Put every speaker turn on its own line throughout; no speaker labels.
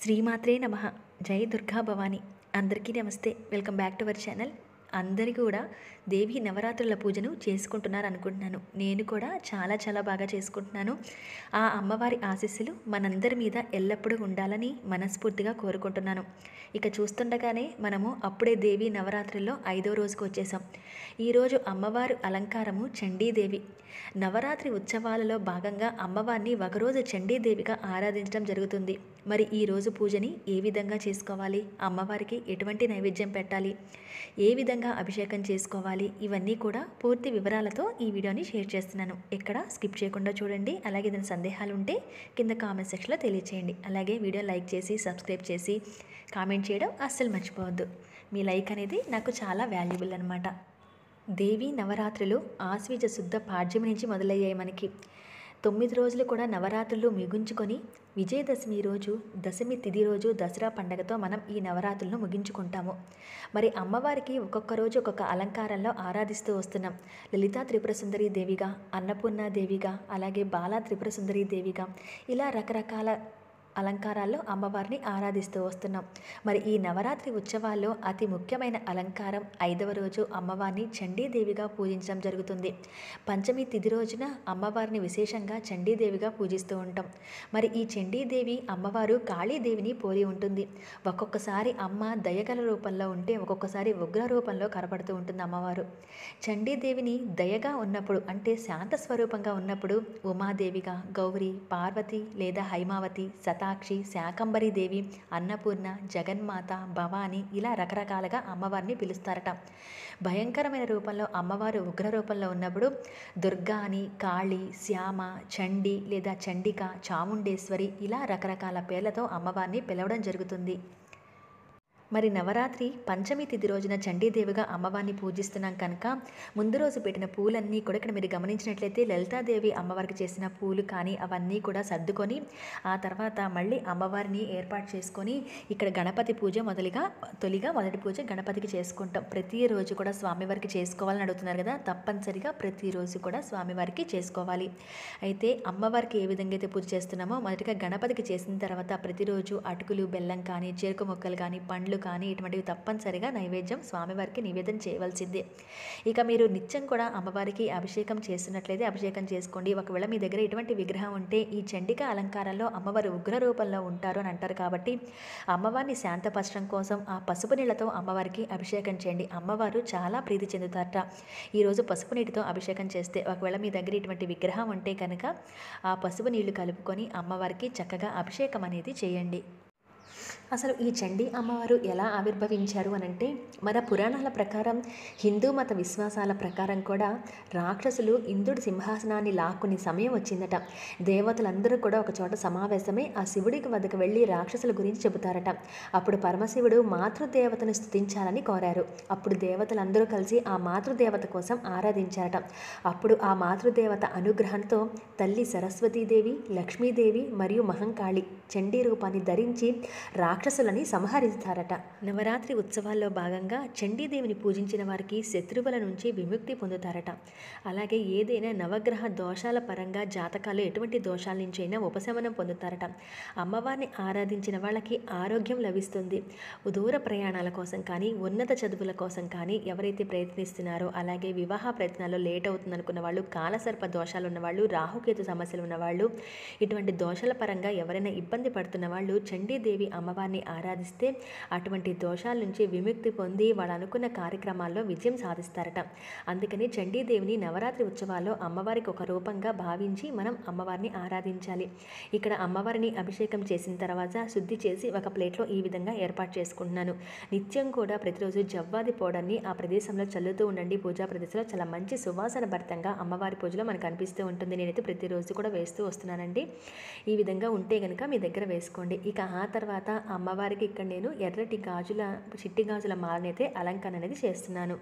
శ్రీమాత్రే నమః. జై దుర్గా భవాని. అందరికీ నమస్తే. Welcome back to our channel. అందరికీ కూడా దేవి నవరాత్రుల పూజను చేసుకుంటున్నారు అనుకుంటున్నాను. నేను కూడా చాలా బాగా చేసుకుంటున్నాను. ఆ అమ్మవారి ఆశీస్సులు మనందరి మీద ఎల్లప్పుడూ ఉండాలని మనస్ఫూర్తిగా కోరుకుంటున్నాను. ఇక చూస్తుండగానే మనము అప్పుడే దేవి నవరాత్రుల్లో 5వ రోజుకు వచ్చేసాం. ఈరోజు అమ్మవారు అలంకారము చండీదేవి. నవరాత్రి ఉత్సవాలలో భాగంగా అమ్మవారిని ఒకరోజు చండీదేవిగా ఆరాధించడం జరుగుతుంది. మరి ఈరోజు పూజని ఏ విధంగా చేసుకోవాలి, అమ్మవారికి ఎటువంటి నైవేద్యం పెట్టాలి, ఏ విధంగా అభిషేకం చేసుకోవాలి, ఇవన్నీ కూడా పూర్తి వివరాలతో ఈ వీడియోని షేర్ చేస్తున్నాను. ఎక్కడ స్కిప్ చేయకుండా చూడండి. అలాగే ఏదైనా సందేహాలు ఉంటే కింద కామెంట్ సెక్షన్లో తెలియచేయండి. అలాగే వీడియో లైక్ చేసి సబ్స్క్రైబ్ చేసి కామెంట్ చేయడం అస్సలు మర్చిపోవద్దు. మీ లైక్ అనేది నాకు చాలా వాల్యుబుల్ అనమాట. దేవి నవరాత్రులు ఆశ్వీజ శుద్ధ పాడ్యమి నుంచి మొదలయ్యాయి మనకి. 9 రోజులు కూడా నవరాత్రులు ముగించుకొని విజయదశమి రోజు, దశమి తిథి రోజు దసరా పండగతో మనం ఈ నవరాత్రులను ముగించుకుంటాము. మరి అమ్మవారికి ఒక్కొక్క రోజు ఒక్కొక్క అలంకారంలో ఆరాధిస్తూ వస్తున్నాం. లలితా త్రిపుర సుందరి దేవిగా, అన్నపూర్ణ దేవిగా, అలాగే బాలా త్రిపుర సుందరి దేవిగా, ఇలా రకరకాల అలంకారాల్లో అమ్మవారిని ఆరాధిస్తూ వస్తున్నాం. మరి ఈ నవరాత్రి ఉత్సవాల్లో అతి ముఖ్యమైన అలంకారం 5వ రోజు అమ్మవారిని చండీదేవిగా పూజించడం జరుగుతుంది. పంచమి తిథి రోజున అమ్మవారిని విశేషంగా చండీదేవిగా పూజిస్తూ ఉంటాం. మరి ఈ చండీదేవి అమ్మవారు కాళీదేవిని పోలి ఉంటుంది. ఒక్కొక్కసారి అమ్మ దయగల రూపంలో ఉంటే, ఒక్కొక్కసారి ఉగ్ర రూపంలో కనపడుతూ ఉంటుంది అమ్మవారు. చండీదేవిని దయగా ఉన్నప్పుడు, అంటే శాంత స్వరూపంగా ఉన్నప్పుడు ఉమాదేవిగా, గౌరి, పార్వతి లేదా హైమావతి, శతాక్షి, శాకంబరి దేవి, అన్నపూర్ణ, జగన్మాత, భవాని, ఇలా రకరకాలుగా అమ్మవారిని పిలుస్తారట. భయంకరమైన రూపంలో అమ్మవారు ఉగ్ర రూపంలో ఉన్నప్పుడు దుర్గా అని, కాళి, శ్యామ, చండి లేదా చండిక, చాముండేశ్వరి, ఇలా రకరకాల పేర్లతో అమ్మవారిని పిలవడం జరుగుతుంది. మరి నవరాత్రి పంచమి తిథి రోజున చండీదేవిగా అమ్మవారిని పూజిస్తున్నాం కనుక ముందు రోజు పెట్టిన పూలన్నీ కూడా ఇక్కడ మీరు గమనించినట్లయితే లలితాదేవి అమ్మవారికి చేసిన పూలు కానీ అవన్నీ కూడా సర్దుకొని ఆ తర్వాత మళ్ళీ అమ్మవారిని ఏర్పాటు చేసుకొని ఇక్కడ గణపతి పూజ తొలిగా మొదటి పూజ గణపతికి చేసుకుంటాం. ప్రతిరోజు కూడా స్వామివారికి చేసుకోవాలని అడుగుతున్నారు కదా, తప్పనిసరిగా ప్రతిరోజు కూడా స్వామివారికి చేసుకోవాలి. అయితే అమ్మవారికి ఏ విధంగా అయితే పూజ చేస్తున్నామో మొదటిగా గణపతికి చేసిన తర్వాత ప్రతిరోజు అటుకులు, బెల్లం కానీ, చెరుకు ముక్కలు కానీ, పండ్లు కానీ ఇటువంటివి తప్పనిసరిగా నైవేద్యం స్వామివారికి నివేదన చేయవలసిందే. ఇక మీరు నిత్యం కూడా అమ్మవారికి అభిషేకం చేస్తున్నట్లయితే అభిషేకం చేసుకోండి. ఒకవేళ మీ దగ్గర ఇటువంటి విగ్రహం ఉంటే ఈ చండిక అలంకారంలో అమ్మవారు ఉగ్ర రూపంలో ఉంటారు అని అంటారు కాబట్టి అమ్మవారిని శాంతపరచడం కోసం ఆ పసుపు నీళ్లతో అమ్మవారికి అభిషేకం చేయండి. అమ్మవారు చాలా ప్రీతి చెందుతారట ఈరోజు పసుపు నీటితో అభిషేకం చేస్తే. ఒకవేళ మీ దగ్గర ఇటువంటి విగ్రహం ఉంటే కనుక ఆ పసుపు నీళ్లు కలుపుకొని అమ్మవారికి చక్కగా అభిషేకం అనేది చేయండి. అసలు ఈ చండీ అమ్మవారు ఎలా ఆవిర్భవించారు అనంటే, మన పురాణాల ప్రకారం, హిందూ మత విశ్వాసాల ప్రకారం కూడా రాక్షసులు ఇంద్రుడి సింహాసనాన్ని లాక్కునే సమయం వచ్చిందట. దేవతలందరూ కూడా ఒక చోట సమావేశమై ఆ శివుడికి వద్దకు వెళ్ళి రాక్షసుల గురించి చెబుతారట. అప్పుడు పరమశివుడు మాతృదేవతను స్తుతించాలని కోరారు. అప్పుడు దేవతలందరూ కలిసి ఆ మాతృదేవత కోసం ఆరాధించారట. అప్పుడు ఆ మాతృదేవత అనుగ్రహంతో తల్లి సరస్వతీదేవి, లక్ష్మీదేవి మరియు మహంకాళి చండీ రూపాన్ని ధరించి రాక్షసులని సంహరిస్తారట. నవరాత్రి ఉత్సవాల్లో భాగంగా చండీదేవిని పూజించిన వారికి శత్రువుల నుంచి విముక్తి పొందుతారట. అలాగే ఏదైనా నవగ్రహ దోషాల పరంగా జాతకాలు ఎటువంటి దోషాల నుంచి అయినా ఉపశమనం పొందుతారట. అమ్మవారిని ఆరాధించిన వాళ్ళకి ఆరోగ్యం లభిస్తుంది. దూర ప్రయాణాల కోసం కానీ, ఉన్నత చదువుల కోసం కానీ ఎవరైతే ప్రయత్నిస్తున్నారో, అలాగే వివాహ ప్రయత్నాల్లో లేట్ అవుతుంది అనుకున్న వాళ్ళు, కాలసర్ప దోషాలు ఉన్నవాళ్ళు, రాహుకేతు సమస్యలు ఉన్నవాళ్ళు, ఇటువంటి దోషాల పరంగా ఎవరైనా ఇబ్బంది పడుతున్న వాళ్ళు చండీదేవి అమ్మవారిని ఆరాధిస్తే అటువంటి దోషాల నుంచి విముక్తి పొంది వాళ్ళు అనుకున్న కార్యక్రమాల్లో విజయం సాధిస్తారట. అందుకని చండీదేవిని నవరాత్రి ఉత్సవాల్లో అమ్మవారికి ఒక రూపంగా భావించి మనం అమ్మవారిని ఆరాధించాలి. ఇక్కడ అమ్మవారిని అభిషేకం చేసిన తర్వాత శుద్ధి చేసి ఒక ప్లేట్లో ఈ విధంగా ఏర్పాటు చేసుకుంటున్నాను. నిత్యం కూడా ప్రతిరోజు జవ్వాది పౌడర్ని ఆ ప్రదేశంలో చల్లుతూ ఉండండి. పూజా ప్రదేశంలో చాలా మంచి సువాసన భరితంగా అమ్మవారి పూజలో మనకు అనిపిస్తూ ఉంటుంది. నేనైతే ప్రతిరోజు కూడా వేస్తూ వస్తున్నానండి. ఈ విధంగా ఉంటే కనుక మీ దగ్గర వేసుకోండి. ఇక ఆ తర్వాత అమ్మవారికి ఇక్కడ నేను ఎర్రటి చిట్టి గాజుల మాలనైతే అలంకరణ అనేది చేస్తున్నాను.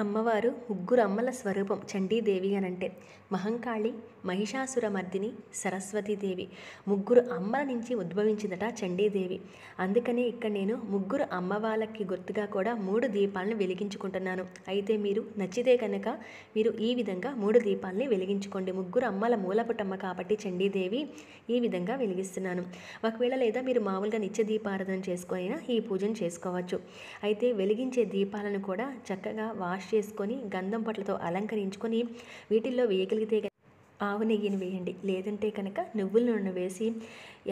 అమ్మవారు ముగ్గురు అమ్మల స్వరూపం చండీదేవి అనంటే మహంకాళి, మహిషాసురమర్దిని, సరస్వతీదేవి ముగ్గురు అమ్మల నుంచి ఉద్భవించిందట చండీదేవి. అందుకనే ఇక్కడ నేను ముగ్గురు అమ్మవాళ్ళకి గుర్తుగా కూడా 3 దీపాలను వెలిగించుకుంటున్నాను. అయితే మీరు నచ్చితే కనుక మీరు ఈ విధంగా 3 దీపాలని వెలిగించుకోండి. ముగ్గురు అమ్మల మూలపుటమ్మ కాబట్టి చండీదేవి ఈ విధంగా వెలిగిస్తున్నాను. ఒకవేళ లేదా మీరు మామూలుగా నిత్య దీపారాధన చేసుకొనినా ఈ పూజను చేసుకోవచ్చు. అయితే వెలిగించే దీపాలను కూడా చక్కగా వాష్ చేసుకొని గంధం పొట్లతో అలంకరించుకొని వీటిల్లో వేయగలిగితే ఆవు నెయ్యిని వేయండి. లేదంటే కనుక నువ్వుల నూనె వేసి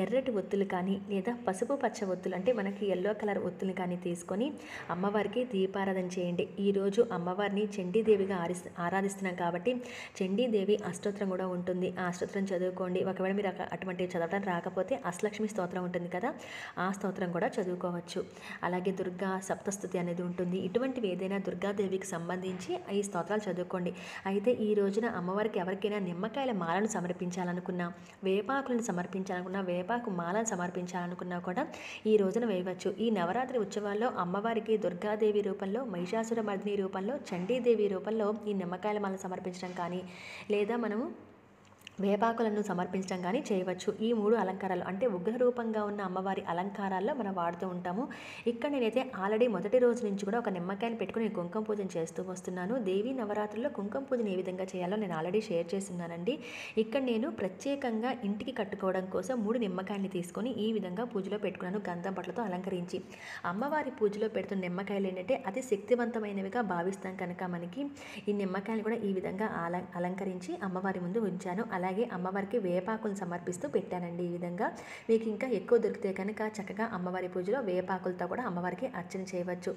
ఎర్రటి ఒత్తులు కానీ లేదా పసుపు పచ్చ ఒత్తులు అంటే మనకి ఎల్లో కలర్ ఒత్తులు కానీ తీసుకొని అమ్మవారికి దీపారాధన చేయండి. ఈరోజు అమ్మవారిని చండీదేవిగా ఆరాధిస్తున్నాం కాబట్టి చండీదేవి అష్టోత్తరం కూడా ఉంటుంది. ఆ అష్టోత్తరం చదువుకోండి. ఒకవేళ మీరు అటువంటి చదవడం రాకపోతే అష్టలక్ష్మి స్తోత్రం ఉంటుంది కదా, ఆ స్తోత్రం కూడా చదువుకోవచ్చు. అలాగే దుర్గా సప్తస్తుతి అనేది ఉంటుంది. ఇటువంటివి ఏదైనా దుర్గాదేవికి సంబంధించి ఈ స్తోత్రాలు చదువుకోండి. అయితే ఈ రోజున అమ్మవారికి ఎవరికైనా నిమ్మకాయల మాలను సమర్పించాలనుకున్నా, వేపాకులను సమర్పించాలనుకున్నా, వేపాకు మాలను సమర్పించాలనుకున్నా కూడా ఈ రోజున వేయవచ్చు. ఈ నవరాత్రి ఉత్సవాల్లో అమ్మవారికి దుర్గాదేవి రూపంలో, మహిషాసురమర్దిని రూపంలో, చండీదేవి రూపంలో ఈ నిమ్మకాయల మాలను సమర్పించడం కానీ లేదా మనము వేపాకులను సమర్పించడం కానీ చేయవచ్చు. ఈ 3 అలంకారాలు అంటే ఉగ్ర రూపంగా ఉన్న అమ్మవారి అలంకారాల్లో మనం వాడుతూ ఉంటాము. ఇక్కడ నేనైతే ఆల్రెడీ మొదటి రోజు నుంచి కూడా ఒక నిమ్మకాయని పెట్టుకుని కుంకుమ పూజను చేస్తూ వస్తున్నాను. దేవీ నవరాత్రుల్లో కుంకుమ పూజను ఏ విధంగా చేయాలో నేను ఆల్రెడీ షేర్ చేస్తున్నానండి. ఇక్కడ నేను ప్రత్యేకంగా ఇంటికి కట్టుకోవడం కోసం 3 నిమ్మకాయలు తీసుకొని ఈ విధంగా పూజలో పెట్టుకున్నాను, గంధం పట్లతో అలంకరించి. అమ్మవారి పూజలో పెడుతున్న నిమ్మకాయలు ఏంటంటే అతి శక్తివంతమైనవిగా భావిస్తాం కనుక మనకి ఈ నిమ్మకాయలు కూడా ఈ విధంగా అలంకరించి అమ్మవారి ముందు ఉంచాను. అలాగే అమ్మవారికి వేపాకులను సమర్పిస్తూ పెట్టానండి. ఈ విధంగా మీకు ఇంకా ఎక్కువ దొరికితే కనుక చక్కగా అమ్మవారి పూజలో వేపాకులతో కూడా అమ్మవారికి అర్చన చేయవచ్చు.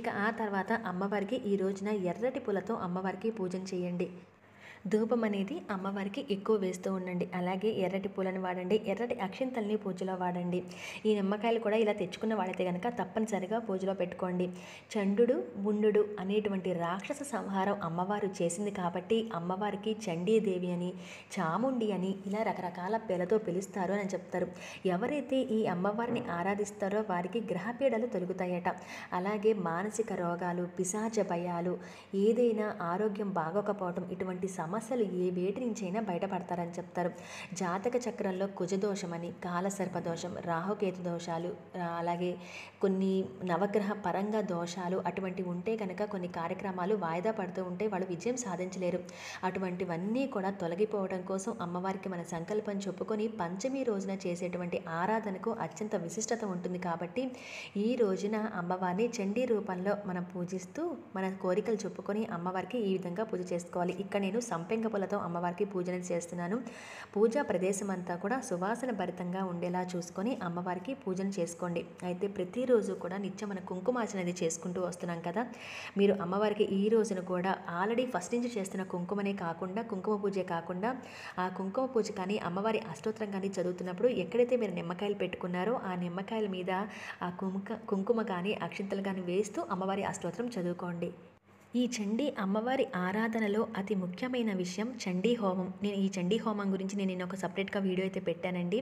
ఇక ఆ తర్వాత అమ్మవారికి ఈ రోజున ఎర్రటి పూలతో అమ్మవారికి పూజన చేయండి. ధూపం అనేది అమ్మవారికి ఎక్కువ వేస్తూ ఉండండి. అలాగే ఎర్రటి పూలను వాడండి, ఎర్రటి అక్షింతల్ని పూజలో వాడండి. ఈ నిమ్మకాయలు కూడా ఇలా తెచ్చుకున్న వాడైతే కనుక తప్పనిసరిగా పూజలో పెట్టుకోండి. చండు ముండు అనేటువంటి రాక్షస సంహారం అమ్మవారు చేసింది కాబట్టి అమ్మవారికి చండీదేవి అని, చాముండి అని ఇలా రకరకాల పేర్లతో పిలుస్తారు అని చెప్తారు. ఎవరైతే ఈ అమ్మవారిని ఆరాధిస్తారో వారికి గ్రహపీడలు తొలగుతాయట. అలాగే మానసిక రోగాలు, పిశాచ భయాలు, ఏదైనా ఆరోగ్యం బాగోకపోవటం, ఇటువంటి సమస్యలు ఏ వేటి నుంచైనా బయటపడతారని చెప్తారు. జాతక చక్రంలో కుజదోషమని, కాలసర్పదోషం, రాహుకేతు దోషాలు, అలాగే కొన్ని నవగ్రహ పరంగా దోషాలు అటువంటివి ఉంటే కనుక కొన్ని కార్యక్రమాలు వాయిదా పడుతూ ఉంటే వాళ్ళు విజయం సాధించలేరు. అటువంటివన్నీ కూడా తొలగిపోవడం కోసం అమ్మవారికి మన సంకల్పం చెప్పుకొని పంచమి రోజున చేసేటువంటి ఆరాధనకు అత్యంత విశిష్టత ఉంటుంది. కాబట్టి ఈ రోజున అమ్మవారిని చండీ రూపంలో మనం పూజిస్తూ మన కోరికలు చెప్పుకొని అమ్మవారికి ఈ విధంగా పూజ చేసుకోవాలి. ఇక్కడ నేను సంపెంగ పూలతో అమ్మవారికి పూజన చేస్తున్నాను. పూజా ప్రదేశం అంతా కూడా సువాసన భరితంగా ఉండేలా చూసుకొని అమ్మవారికి పూజన చేసుకోండి. అయితే ప్రతిరోజు కూడా నిత్యం మన కుంకుమార్చన అనేది చేసుకుంటూ వస్తున్నాం కదా, మీరు అమ్మవారికి ఈ రోజున కూడా ఆల్రెడీ ఫస్ట్ నుంచి చేస్తున్న కుంకుమనే కాకుండా, కుంకుమ పూజే కాకుండా ఆ కుంకుమ పూజ కానీ అమ్మవారి అష్టోత్తరం కానీ చదువుతున్నప్పుడు ఎక్కడైతే మీరు నిమ్మకాయలు పెట్టుకున్నారో ఆ నిమ్మకాయల మీద ఆ కుంకుమ కానీ అక్షింతలు కానీ వేస్తూ అమ్మవారి అష్టోత్తరం చదువుకోండి. ఈ చండీ అమ్మవారి ఆరాధనలో అతి ముఖ్యమైన విషయం చండీ హోమం. నేను ఈ చండీ హోమం గురించి నేను ఒక సపరేట్గా వీడియో అయితే పెట్టానండి.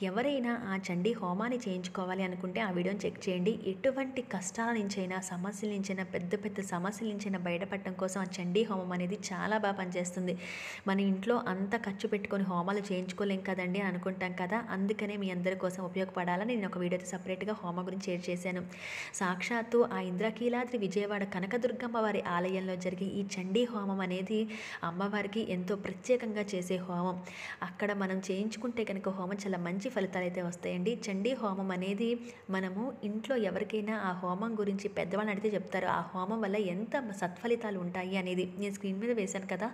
ఎవరైనా ఆ చండీ హోమాన్ని చేయించుకోవాలి అనుకుంటే ఆ వీడియోని చెక్ చేయండి. ఎటువంటి కష్టాల నుంచైనా, సమస్యల నుంచైనా, పెద్ద పెద్ద సమస్యల నుంచైనా బయటపడటం కోసం ఆ చండీ హోమం అనేది చాలా బాగా పనిచేస్తుంది. మన ఇంట్లో అంత ఖర్చు పెట్టుకొని హోమాలు చేయించుకోలేం కదండి అని అనుకుంటాం కదా, అందుకనే మీ అందరి కోసం ఉపయోగపడాలని నేను ఒక వీడియో అయితే సపరేట్గా హోమం గురించి షేర్ చేశాను. సాక్షాత్తు ఆ ఇంద్రకీలాద్రి విజయవాడ కనకదుర్గమ్మ వారి ఆలయంలో జరిగే ఈ చండీ హోమం అనేది అమ్మవారికి ఎంతో ప్రత్యేకంగా చేసే హోమం. అక్కడ మనం చేయించుకుంటే కనుక హోమం చాలా మంచి ఫలితాలు అయితే వస్తాయండి. చండీ హోమం అనేది మనము ఇంట్లో ఎవరికైనా ఆ హోమం గురించి పెద్దవాళ్ళని అడిగితే చెప్తారు ఆ హోమం వల్ల ఎంత సత్ఫలితాలు ఉంటాయి అనేది. నేను స్క్రీన్ మీద వేశాను కదా,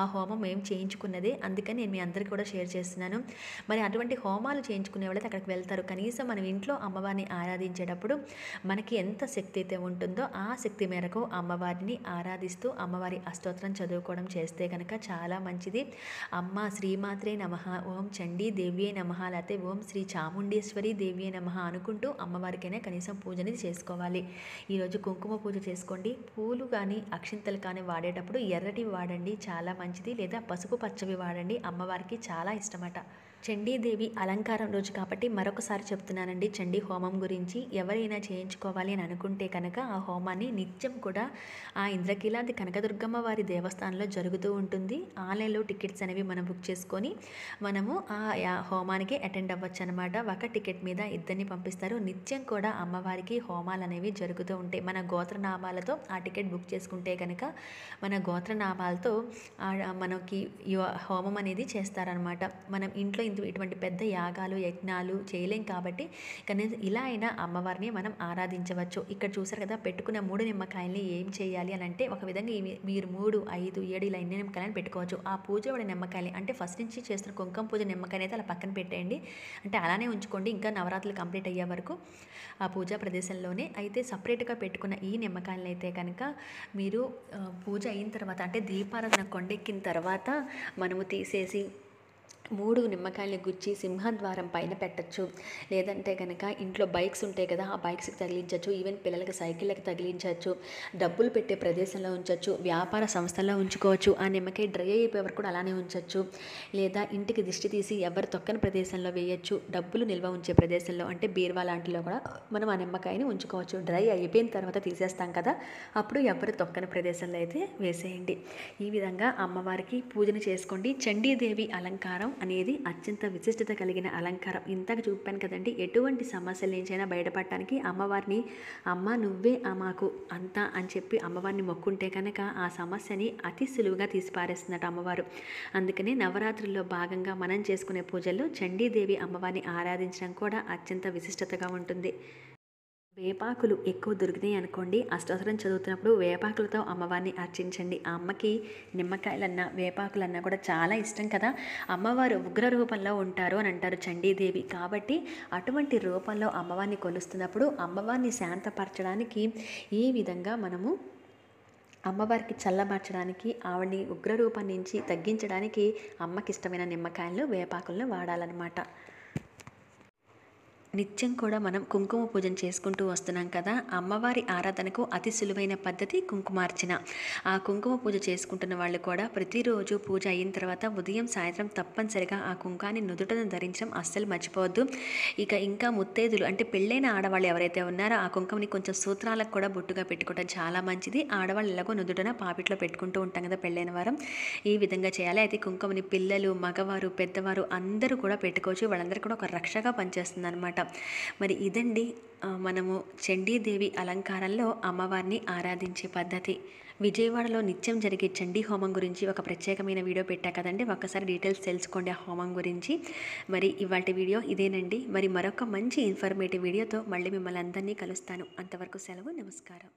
ఆ హోమం మేము చేయించుకున్నదే, అందుకని నేను మీ అందరికీ కూడా షేర్ చేస్తున్నాను. మరి అటువంటి హోమాలు చేయించుకునే వాళ్ళైతే అక్కడికి వెళ్తారు. కనీసం మనం ఇంట్లో అమ్మవారిని ఆరాధించేటప్పుడు మనకి ఎంత శక్తి అయితే ఉంటుందో ఆ శక్తి మేరకు అమ్మవారిని ఆరాధిస్తూ అమ్మవారి అష్టోత్తరం చదువుకోవడం చేస్తే కనుక చాలా మంచిది. అమ్మ శ్రీమాత్రే నమః, ఓం చండీ దేవ్యే నమః, లేకపోతే ఓం శ్రీ చాముండేశ్వరి దేవ్యే నమః అనుకుంటూ అమ్మవారికైనా కనీసం పూజని చేసుకోవాలి. ఈరోజు కుంకుమ పూజ చేసుకోండి. పూలు కానీ అక్షింతలు కానీ వాడేటప్పుడు ఎర్రటివి వాడండి, చాలా మంచిది. లేదా పసుపు పచ్చవి వాడండి, అమ్మవారికి చాలా ఇష్టమట. చండీదేవి అలంకారం రోజు కాబట్టి మరొకసారి చెప్తున్నానండి చండీ హోమం గురించి. ఎవరైనా చేయించుకోవాలి అని అనుకుంటే కనుక ఆ హోమాన్ని నిత్యం కూడా ఆ ఇంద్రకీలాద్రి కనకదుర్గమ్మ వారి దేవస్థానంలో జరుగుతూ ఉంటుంది. ఆన్లైన్లో టికెట్స్ అనేవి మనం బుక్ చేసుకొని మనము హోమానికి అటెండ్ అవ్వచ్చు అనమాట. ఒక టికెట్ మీద ఇద్దరిని పంపిస్తారు. నిత్యం కూడా అమ్మవారికి హోమాలు అనేవి జరుగుతూ ఉంటాయి. మన గోత్రనామాలతో ఆ టికెట్ బుక్ చేసుకుంటే కనుక మన గోత్రనామాలతో మనకి హోమం అనేది చేస్తారనమాట. మనం ఇంట్లో ఇటువంటి పెద్ద యాగాలు యజ్ఞాలు చేయలేం కాబట్టి కనీసం ఇలా అయినా అమ్మవారిని మనం ఆరాధించవచ్చు. ఇక్కడ చూసారు కదా, పెట్టుకున్న 3 నిమ్మకాయల్ని ఏం చేయాలి అని అంటే, ఒక విధంగా మీరు 3, 5, 7 ఇలా ఎన్ని నిమ్మకాయలని పెట్టుకోవచ్చు. ఆ పూజ వాడే నిమ్మకాయలు అంటే ఫస్ట్ నుంచి చేస్తున్న కుంకుమ పూజ నిమ్మకాయని అయితే అలా పక్కన పెట్టేయండి. అంటే అలానే ఉంచుకోండి, ఇంకా నవరాత్రులు కంప్లీట్ అయ్యే వరకు ఆ పూజా ప్రదేశంలోనే. అయితే సపరేట్గా పెట్టుకున్న ఈ నిమ్మకాయలను అయితే కనుక మీరు పూజ అయిన తర్వాత అంటే దీపారాధన కొండెక్కిన తర్వాత మనము తీసేసి 3 నిమ్మకాయలు గుచ్చి సింహద్వారం పైన పెట్టచ్చు. లేదంటే కనుక ఇంట్లో బైక్స్ ఉంటాయి కదా, ఆ బైక్స్కి తగిలించవచ్చు. ఈవెన్ పిల్లలకి సైకిళ్ళకి తగిలించవచ్చు. డబ్బులు పెట్టే ప్రదేశంలో ఉంచవచ్చు. వ్యాపార సంస్థల్లో ఉంచుకోవచ్చు. ఆ నిమ్మకాయ డ్రై అయిపోయే వరకు కూడా అలానే ఉంచవచ్చు. లేదా ఇంటికి దిష్టి తీసి ఎవరు తొక్కని ప్రదేశంలో వేయచ్చు. డబ్బులు నిల్వ ఉంచే ప్రదేశంలో అంటే బీరువా లాంటిలో కూడా మనం ఆ నిమ్మకాయని ఉంచుకోవచ్చు. డ్రై అయిపోయిన తర్వాత తీసేస్తాం కదా, అప్పుడు ఎవరు తొక్కని ప్రదేశంలో అయితే వేసేయండి. ఈ విధంగా అమ్మవారికి పూజను చేసుకోండి. చండీదేవి అలంకారం అనేది అత్యంత విశిష్టత కలిగిన అలంకారం. ఇంతకు చూపాను కదండి, ఎటువంటి సమస్యల నుంచైనా బయటపడటానికి అమ్మవారిని అమ్మ నువ్వే మాకు అంతా అని చెప్పి అమ్మవారిని మొక్కుంటే కనుక ఆ సమస్యని అతి సులువుగా తీసి పారేస్తున్నట్టు అమ్మవారు. అందుకనే నవరాత్రుల్లో భాగంగా మనం చేసుకునే పూజల్లో చండీదేవి అమ్మవారిని ఆరాధించడం కూడా అత్యంత విశిష్టతగా ఉంటుంది. వేపాకులు ఎక్కువ దొరికినాయి అనుకోండి, అష్టోత్తరం చదువుతున్నప్పుడు వేపాకులతో అమ్మవారిని అర్చించండి. ఆ అమ్మకి నిమ్మకాయలన్నా వేపాకులన్నా కూడా చాలా ఇష్టం కదా. అమ్మవారు ఉగ్ర రూపంలో ఉంటారు అని అంటారు చండీదేవి. కాబట్టి అటువంటి రూపంలో అమ్మవారిని కొలుస్తున్నప్పుడు అమ్మవారిని శాంతపరచడానికి ఈ విధంగా మనము అమ్మవారికి చల్లబరచడానికి, ఆవిడని ఉగ్రరూపం నుంచి తగ్గించడానికి అమ్మకి ఇష్టమైన నిమ్మకాయలను వేపాకులను వాడాలన్నమాట. నిత్యం కూడా మనం కుంకుమ పూజను చేసుకుంటూ వస్తున్నాం కదా. అమ్మవారి ఆరాధనకు అతి సులువైన పద్ధతి కుంకుమార్చన. ఆ కుంకుమ పూజ చేసుకుంటున్న వాళ్ళు కూడా ప్రతిరోజు పూజ అయిన తర్వాత ఉదయం సాయంత్రం తప్పనిసరిగా ఆ కుంకాన్ని నుదుటను ధరించడం అస్సలు మర్చిపోవద్దు. ఇంకా ముత్తైదులు అంటే పెళ్ళైన ఆడవాళ్ళు ఎవరైతే ఉన్నారో ఆ కుంకుమని కొంచెం సూత్రాలకు కూడా బొట్టుగా పెట్టుకోవడం చాలా మంచిది. ఆడవాళ్ళు ఎలాగో నుదుటన పాపిట్లో పెట్టుకుంటూ ఉంటాం కదా పెళ్ళైన వారం, ఈ విధంగా చేయాలి. అయితే కుంకుమని పిల్లలు, మగవారు, పెద్దవారు అందరూ కూడా పెట్టుకోవచ్చు. వాళ్ళందరూ కూడా ఒక రక్షగా పనిచేస్తుంది అనమాట. మరి ఇదండి మనము చండీదేవి అలంకారంలో అమ్మవారిని ఆరాధించే పద్ధతి. విజయవాడలో నిత్యం జరిగే చండీ హోమం గురించి ఒక ప్రత్యేకమైన వీడియో పెట్టా కదండి, ఒక్కసారి డీటెయిల్స్ తెలుసుకోండి ఆ హోమం గురించి. మరి ఇవాల్టి వీడియో ఇదేనండి. మరి మరొక మంచి ఇన్ఫర్మేటివ్ వీడియోతో మళ్ళీ మిమ్మల్ని అందరినీ కలుస్తాను. అంతవరకు సెలవు, నమస్కారం.